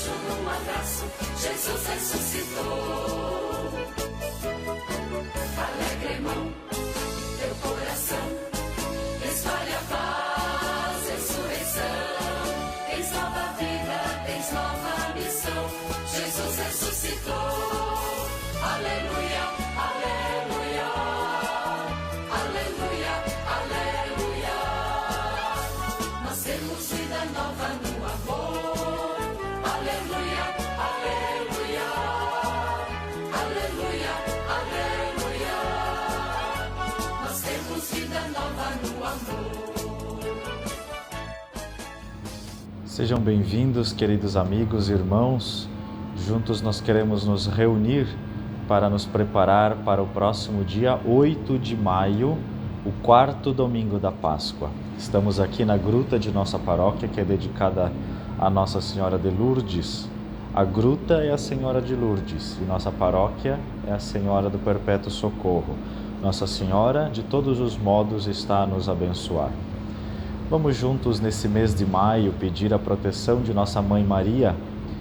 beijo, num abraço, Jesus ressuscitou. Alegre, irmão, teu coração espalhe a paz, ressurreição. Tens nova vida, tens nova missão. Jesus ressuscitou. Aleluia, aleluia, aleluia, aleluia. Nós temos vida nova no amor. Aleluia, aleluia, aleluia, aleluia. Nós temos vida nova no amor. Sejam bem-vindos, queridos amigos e irmãos. Juntos nós queremos nos reunir para nos preparar para o próximo dia 8 de maio, o quarto domingo da Páscoa. Estamos aqui na gruta de nossa paróquia, que é dedicada a Nossa Senhora de Lourdes. A gruta é a Senhora de Lourdes e nossa paróquia é a Senhora do Perpétuo Socorro. Nossa Senhora, de todos os modos, está a nos abençoar. Vamos juntos, nesse mês de maio, pedir a proteção de Nossa Mãe Maria,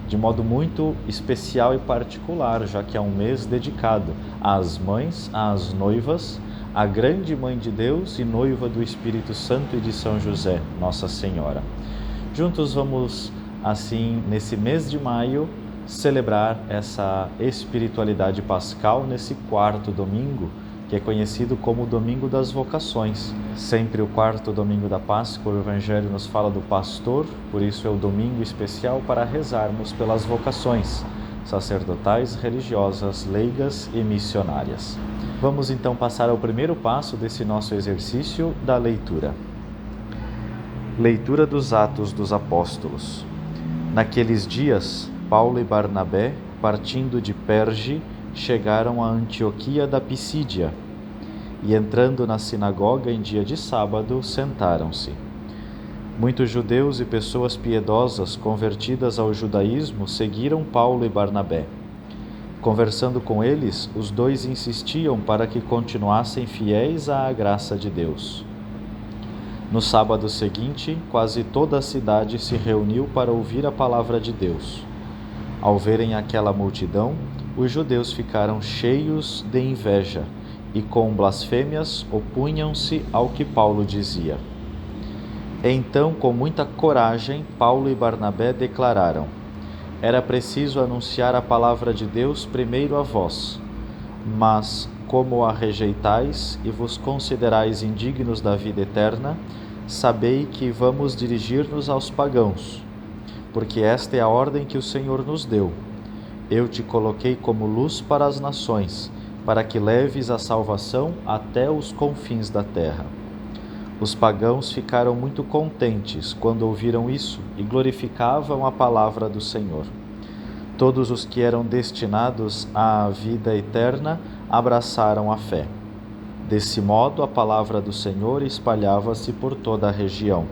de modo muito especial e particular, já que é um mês dedicado às mães, às noivas, à grande Mãe de Deus e noiva do Espírito Santo e de São José, Nossa Senhora. Juntos vamos, assim, nesse mês de maio, celebrar essa espiritualidade pascal nesse quarto domingo, que é conhecido como o Domingo das Vocações. Sempre o quarto domingo da Páscoa, o Evangelho nos fala do pastor, por isso é o domingo especial para rezarmos pelas vocações sacerdotais, religiosas, leigas e missionárias. Vamos então passar ao primeiro passo desse nosso exercício da leitura. Leitura dos Atos dos Apóstolos. Naqueles dias, Paulo e Barnabé, partindo de Perge, chegaram a Antioquia da Pisídia e, entrando na sinagoga em dia de sábado, sentaram-se. Muitos judeus e pessoas piedosas convertidas ao judaísmo seguiram Paulo e Barnabé. Conversando com eles, os dois insistiam para que continuassem fiéis à graça de Deus. No sábado seguinte, quase toda a cidade se reuniu para ouvir a palavra de Deus. Ao verem aquela multidão, os judeus ficaram cheios de inveja e, com blasfêmias, opunham-se ao que Paulo dizia. Então, com muita coragem, Paulo e Barnabé declararam: era preciso anunciar a palavra de Deus primeiro a vós, mas, como a rejeitais e vos considerais indignos da vida eterna, sabei que vamos dirigir-nos aos pagãos, porque esta é a ordem que o Senhor nos deu. Eu te coloquei como luz para as nações, para que leves a salvação até os confins da terra. Os pagãos ficaram muito contentes quando ouviram isso e glorificavam a palavra do Senhor. Todos os que eram destinados à vida eterna abraçaram a fé. Desse modo, a palavra do Senhor espalhava-se por toda a região.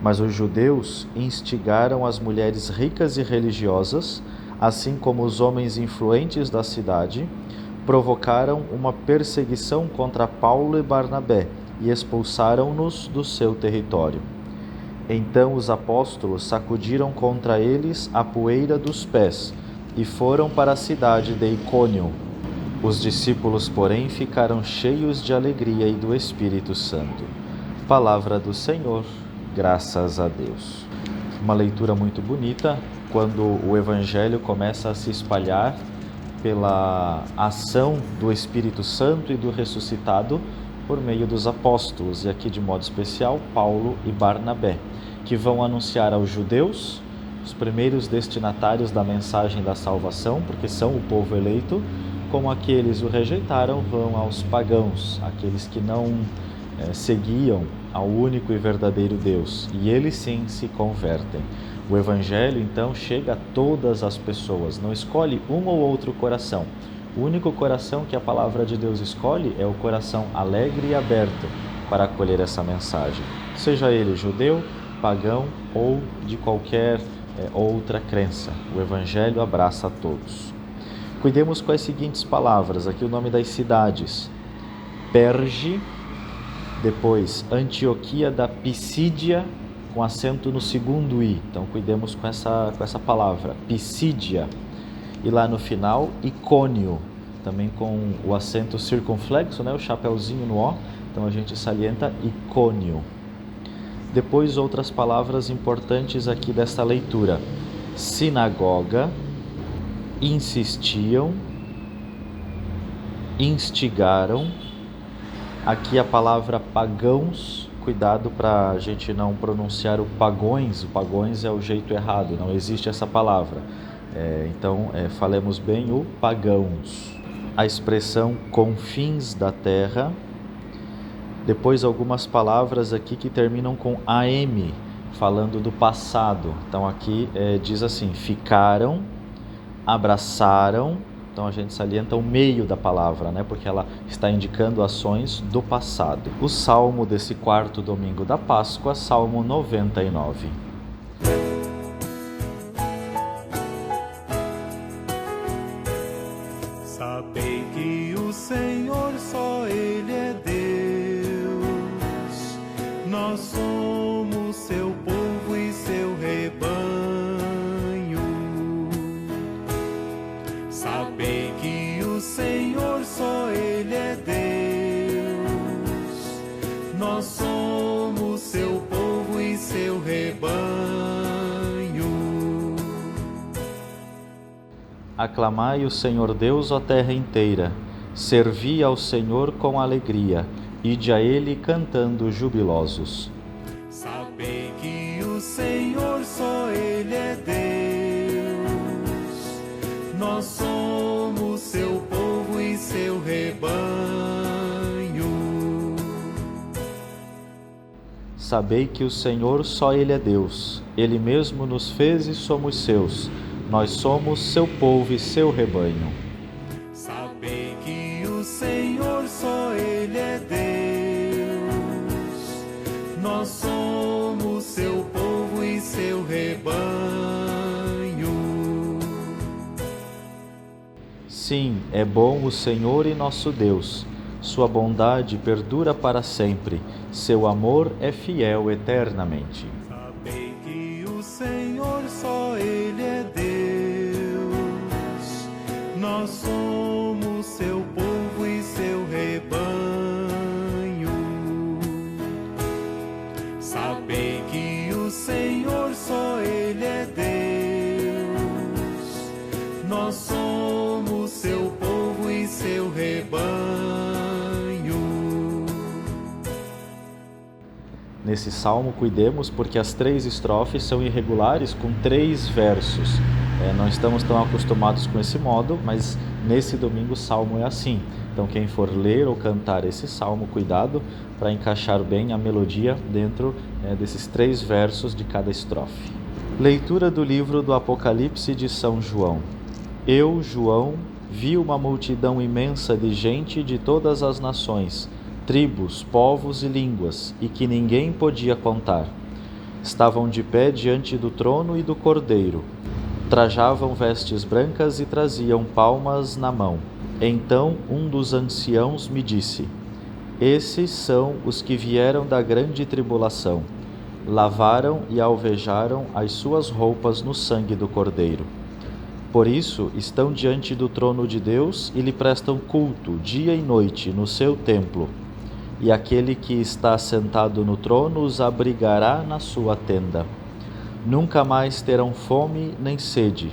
Mas os judeus instigaram as mulheres ricas e religiosas, assim como os homens influentes da cidade, provocaram uma perseguição contra Paulo e Barnabé e expulsaram-nos do seu território. Então os apóstolos sacudiram contra eles a poeira dos pés e foram para a cidade de Icônio. Os discípulos, porém, ficaram cheios de alegria e do Espírito Santo. Palavra do Senhor, graças a Deus. Uma leitura muito bonita, quando o Evangelho começa a se espalhar pela ação do Espírito Santo e do ressuscitado por meio dos apóstolos, e aqui de modo especial Paulo e Barnabé, que vão anunciar aos judeus, os primeiros destinatários da mensagem da salvação, porque são o povo eleito, como aqueles o rejeitaram, vão aos pagãos, aqueles que não seguiam ao único e verdadeiro Deus, e eles sim se convertem. O Evangelho, então, chega a todas as pessoas, não escolhe um ou outro coração. O único coração que a palavra de Deus escolhe é o coração alegre e aberto para acolher essa mensagem, seja ele judeu, pagão ou de qualquer outra crença. O Evangelho abraça a todos. Cuidemos com as seguintes palavras, aqui o nome das cidades: Perge, depois Antioquia da Pisídia, com acento no segundo i. Então cuidemos com essa palavra, Pisídia. E lá no final, Icônio, também com o acento circunflexo, né? O chapeuzinho no O. Então a gente salienta Icônio. Depois outras palavras importantes aqui desta leitura. Sinagoga, insistiam, instigaram. Aqui a palavra pagãos, cuidado para a gente não pronunciar o pagões. O pagões é o jeito errado, não existe essa palavra. Então falemos bem o pagãos. A expressão confins da terra. Depois algumas palavras aqui que terminam com AM, falando do passado. Então aqui diz assim, ficaram, abraçaram. Então a gente salienta o meio da palavra, né? Porque ela está indicando ações do passado. O salmo desse quarto domingo da Páscoa, Salmo 99. Sabei que o Senhor só Ele é Deus. Nós somos seu povo e seu rebanho. Sabei que o Senhor só Ele é Deus. Nós somos seu povo e seu rebanho. Aclamai o Senhor Deus, ó terra inteira. Servi ao Senhor com alegria. Ide a Ele cantando jubilosos. Sabei que o Senhor só Ele é Deus. Nós somos seu povo e seu rebanho. Sabei que o Senhor só Ele é Deus. Ele mesmo nos fez e somos seus. Nós somos seu povo e seu rebanho. Sabei que o Senhor só Ele é Deus. Nós somos seu povo e seu rebanho. Sim, é bom o Senhor e nosso Deus. Sua bondade perdura para sempre. Seu amor é fiel eternamente. Sabei que o Senhor só Ele é Deus. Nós somos seu povo e seu rebanho. Sabei que o Senhor só Ele é Deus. Nós somos seu povo e seu rebanho. Nesse salmo, cuidemos porque as 3 estrofes são irregulares com 3 versos. Não estamos tão acostumados com esse modo, mas nesse domingo o salmo é assim. Então quem for ler ou cantar esse salmo, cuidado para encaixar bem a melodia dentro desses 3 versos de cada estrofe. Leitura do livro do Apocalipse de São João. Eu, João, vi uma multidão imensa de gente de todas as nações, tribos, povos e línguas, e que ninguém podia contar. Estavam de pé diante do trono e do Cordeiro. Trajavam vestes brancas e traziam palmas na mão. Então um dos anciãos me disse: esses são os que vieram da grande tribulação. Lavaram e alvejaram as suas roupas no sangue do Cordeiro. Por isso estão diante do trono de Deus e lhe prestam culto dia e noite no seu templo. E aquele que está sentado no trono os abrigará na sua tenda. Nunca mais terão fome nem sede,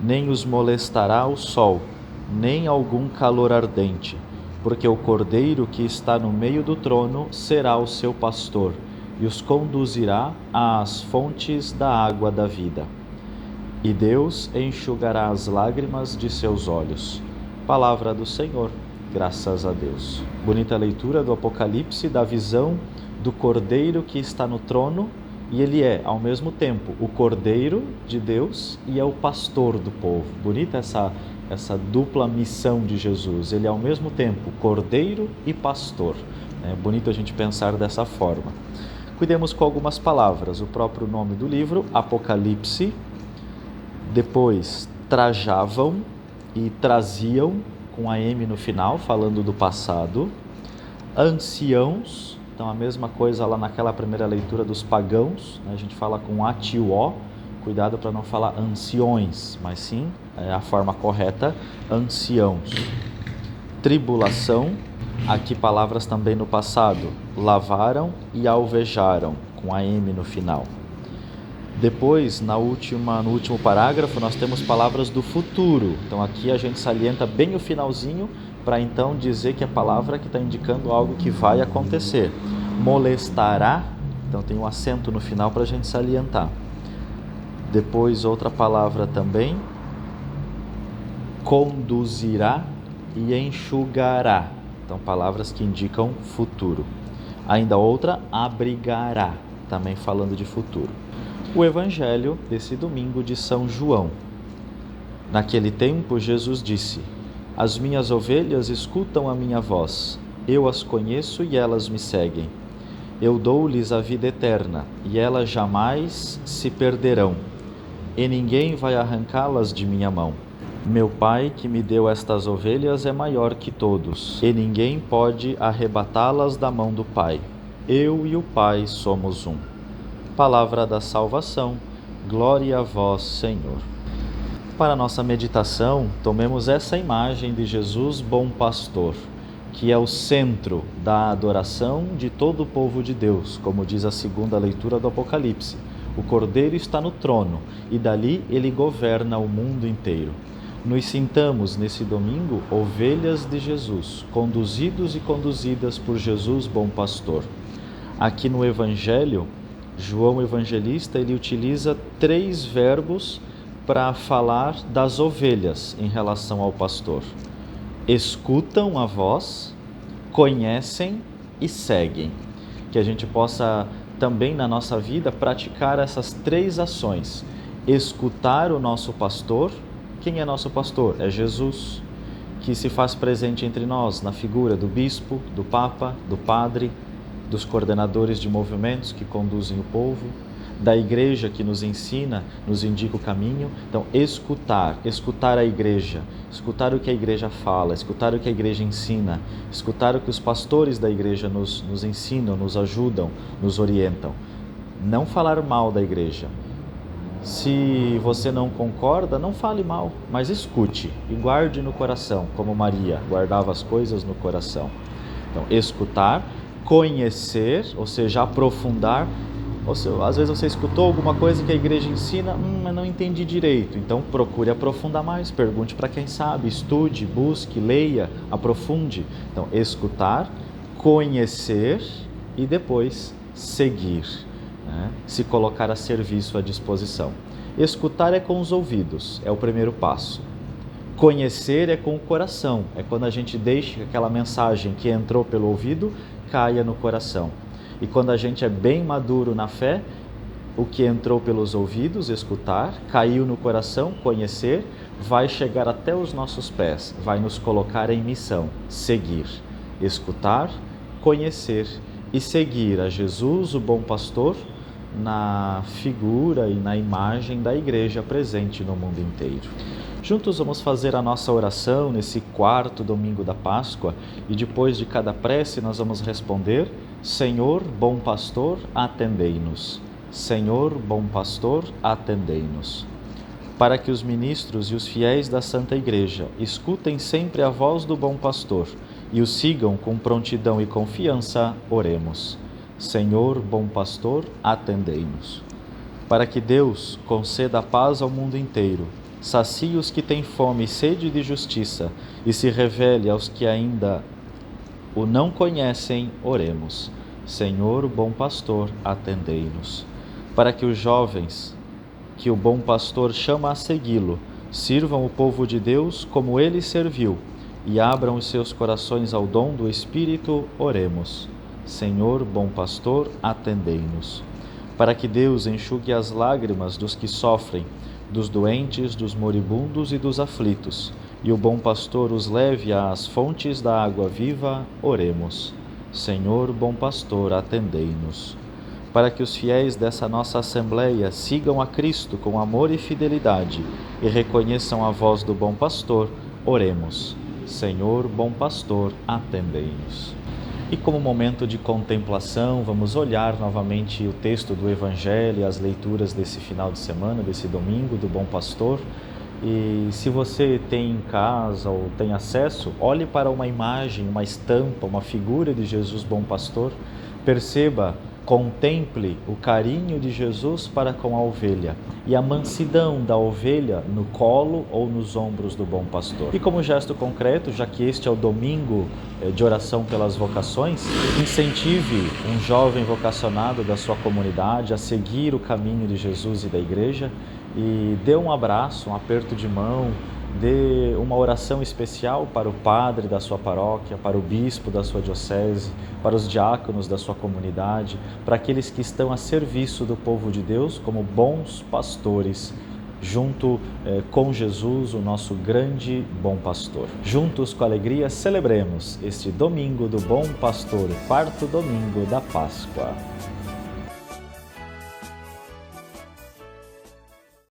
nem os molestará o sol, nem algum calor ardente, porque o Cordeiro que está no meio do trono será o seu pastor, e os conduzirá às fontes da água da vida. E Deus enxugará as lágrimas de seus olhos. Palavra do Senhor, graças a Deus. Bonita leitura do Apocalipse, da visão do Cordeiro que está no trono, e ele é, ao mesmo tempo, o Cordeiro de Deus e é o pastor do povo. Bonita essa dupla missão de Jesus. Ele é, ao mesmo tempo, Cordeiro e pastor. É bonito a gente pensar dessa forma. Cuidemos com algumas palavras. O próprio nome do livro, Apocalipse. Depois, trajavam e traziam, com a M no final, falando do passado. Anciãos, então a mesma coisa lá naquela primeira leitura dos pagãos, né? A gente fala com atió, cuidado para não falar anciões, mas sim, a forma correta, anciãos. Tribulação, aqui palavras também no passado, lavaram e alvejaram, com a M no final. Depois, no último parágrafo, nós temos palavras do futuro. Então aqui a gente salienta bem o finalzinho para então dizer que a palavra que está indicando algo que vai acontecer. Molestará, então tem um acento no final para a gente salientar. Depois outra palavra também, conduzirá e enxugará. Então palavras que indicam futuro. Ainda outra, abrigará, também falando de futuro. O Evangelho desse domingo de São João. Naquele tempo, Jesus disse: As minhas ovelhas escutam a minha voz, eu as conheço e elas me seguem. Eu dou-lhes a vida eterna, e elas jamais se perderão, e ninguém vai arrancá-las de minha mão. Meu Pai, que me deu estas ovelhas, é maior que todos, e ninguém pode arrebatá-las da mão do Pai. Eu e o Pai somos um. Palavra da salvação, glória a vós, Senhor. Para a nossa meditação, tomemos essa imagem de Jesus bom pastor, que é o centro da adoração de todo o povo de Deus, como diz a segunda leitura do Apocalipse. O Cordeiro está no trono e dali ele governa o mundo inteiro. Nos sintamos nesse domingo ovelhas de Jesus, conduzidos e conduzidas por Jesus bom pastor. Aqui no Evangelho, João Evangelista, ele utiliza 3 verbos para falar das ovelhas em relação ao pastor. Escutam a voz, conhecem e seguem. Que a gente possa também na nossa vida praticar essas 3 ações. Escutar o nosso pastor. Quem é nosso pastor? É Jesus, que se faz presente entre nós na figura do bispo, do papa, do padre, dos coordenadores de movimentos que conduzem o povo, da igreja que nos ensina, nos indica o caminho. Então, escutar a igreja, escutar o que a igreja fala, escutar o que a igreja ensina, escutar o que os pastores da igreja nos ensinam, nos ajudam, nos orientam. Não falar mal da igreja. Se você não concorda, não fale mal, mas escute e guarde no coração, como Maria guardava as coisas no coração. Então, escutar, conhecer, ou seja, aprofundar. Ou seja, às vezes você escutou alguma coisa que a igreja ensina, mas não entendi direito. Então procure aprofundar mais, pergunte para quem sabe, estude, busque, leia, aprofunde. Então, escutar, conhecer e depois seguir, né? Se colocar a serviço, à disposição. Escutar é com os ouvidos, é o primeiro passo. Conhecer é com o coração, é quando a gente deixa que aquela mensagem que entrou pelo ouvido caia no coração. E quando a gente é bem maduro na fé, o que entrou pelos ouvidos, escutar, caiu no coração, conhecer, vai chegar até os nossos pés, vai nos colocar em missão, seguir. Escutar, conhecer e seguir a Jesus, o bom pastor, na figura e na imagem da igreja presente no mundo inteiro. Juntos vamos fazer a nossa oração nesse 4º domingo da Páscoa e depois de cada prece nós vamos responder: Senhor, bom pastor, atendei-nos. Senhor, bom pastor, atendei-nos. Para que os ministros e os fiéis da Santa Igreja escutem sempre a voz do bom pastor e o sigam com prontidão e confiança, oremos. Senhor, bom pastor, atendei-nos. Para que Deus conceda a paz ao mundo inteiro, sacie os que têm fome e sede de justiça e se revele aos que ainda o não conhecem, oremos. Senhor, bom pastor, atendei-nos. Para que os jovens que o bom pastor chama a segui-lo sirvam o povo de Deus como ele serviu e abram os seus corações ao dom do Espírito, oremos. Senhor, bom pastor, atendei-nos. Para que Deus enxugue as lágrimas dos que sofrem, dos doentes, dos moribundos e dos aflitos, e o bom pastor os leve às fontes da água viva, oremos. Senhor, bom pastor, atendei-nos. Para que os fiéis dessa nossa Assembleia sigam a Cristo com amor e fidelidade e reconheçam a voz do bom pastor, oremos. Senhor, bom pastor, atendei-nos. E como momento de contemplação, vamos olhar novamente o texto do Evangelho e as leituras desse final de semana, desse domingo do Bom Pastor. E se você tem em casa ou tem acesso, olhe para uma imagem, uma estampa, uma figura de Jesus Bom Pastor, perceba, contemple o carinho de Jesus para com a ovelha e a mansidão da ovelha no colo ou nos ombros do bom pastor. E como gesto concreto, já que este é o domingo de oração pelas vocações, incentive um jovem vocacionado da sua comunidade a seguir o caminho de Jesus e da igreja e dê um abraço, um aperto de mão, dê uma oração especial para o padre da sua paróquia, para o bispo da sua diocese, para os diáconos da sua comunidade, para aqueles que estão a serviço do povo de Deus como bons pastores, junto com Jesus, o nosso grande bom pastor. Juntos, com alegria, celebremos este domingo do Bom Pastor, o quarto domingo da Páscoa.